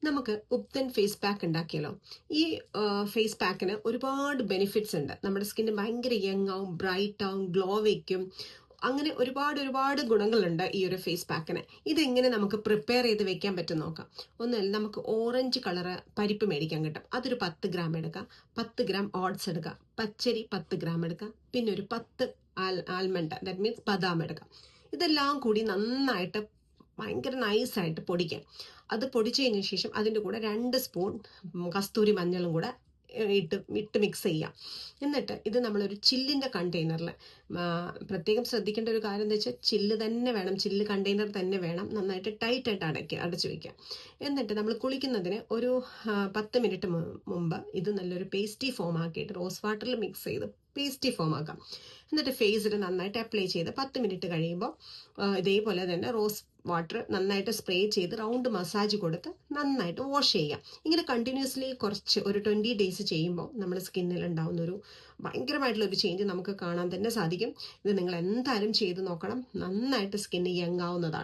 നമുക്ക് ഉപ്തൻ face pack ഉണ്ടാക്കിയാലോ? ഈ ഫേസ് പാക്കിന് ഒരുപാട് ബെനിഫിറ്റ്സ് ഉണ്ട്. നമ്മുടെ സ്കിന്ന് ഭയങ്കര യങ് ആവും, ബ്രൈറ്റ് ആവും, ഗ്ലോ വയ്ക്കും. അങ്ങനെ ഒരുപാട് ഗുണങ്ങളുണ്ട് ഈ ഒരു ഫേസ് പാക്കിന്. ഇതെങ്ങനെ നമുക്ക് പ്രിപ്പയർ ചെയ്ത് വെക്കാൻ പറ്റും നോക്കാം. ഒന്നല്ല, നമുക്ക് ഓറഞ്ച് കളറ് പരിപ്പ് മേടിക്കാൻ കിട്ടും. അതൊരു 10 ഗ്രാം എടുക്കാം. 10 ഗ്രാം ഓട്സ് എടുക്കാം. പച്ചരി 10 ഗ്രാം എടുക്കാം. പിന്നെ ഒരു 10 ആൽമണ്ട്, ദാറ്റ് മീൻസ് ബദാം എടുക്കാം. ഇതെല്ലാം കൂടി നന്നായിട്ട് ഭയങ്കര നൈസായിട്ട് പൊടിക്കാം. അത് പൊടിച്ചു കഴിഞ്ഞ ശേഷം അതിൻ്റെ കൂടെ 2 സ്പൂൺ കസ്തൂരി മഞ്ഞളും കൂടെ ഇട്ട് മിക്സ് ചെയ്യാം. എന്നിട്ട് ഇത് നമ്മളൊരു ചില്ലിൻ്റെ കണ്ടെയ്നറിൽ, പ്രത്യേകം ശ്രദ്ധിക്കേണ്ട ഒരു കാര്യം എന്താ വെച്ചാൽ ചില്ല് തന്നെ വേണം, ചില്ല് കണ്ടെയ്നർ തന്നെ വേണം. നന്നായിട്ട് ടൈറ്റായിട്ട് അടച്ചു വയ്ക്കാം. എന്നിട്ട് നമ്മൾ കുളിക്കുന്നതിന് ഒരു 10 മിനിറ്റ് മുമ്പ് ഇത് നല്ലൊരു പേസ്റ്റി ഫോം ആക്കിയിട്ട് റോസ് വാട്ടറിൽ മിക്സ് ചെയ്ത് പേസ്റ്റി ഫോം ആക്കാം. എന്നിട്ട് ഫേസിൽ നന്നായിട്ട് അപ്ലൈ ചെയ്ത് 10 മിനിറ്റ് കഴിയുമ്പോൾ ഇതേപോലെ തന്നെ റോസ് വാട്ടർ നന്നായിട്ട് സ്പ്രേ ചെയ്ത് റൗണ്ട് മസാജ് കൊടുത്ത് നന്നായിട്ട് വാഷ് ചെയ്യാം. ഇങ്ങനെ കണ്ടിന്യൂസ്ലി ഒരു 20 ഡേയ്സ് ചെയ്യുമ്പോൾ നമ്മുടെ സ്കിന്നിൽ ഉണ്ടാവുന്ന ഒരു ഭയങ്കരമായിട്ടുള്ളൊരു ചേഞ്ച് നമുക്ക് കാണാൻ തന്നെ സാധിക്കും. ഇത് നിങ്ങൾ എന്തായാലും ചെയ്ത് നോക്കണം. നന്നായിട്ട് സ്കിന്ന് യങ് ആവുന്നതാണ്.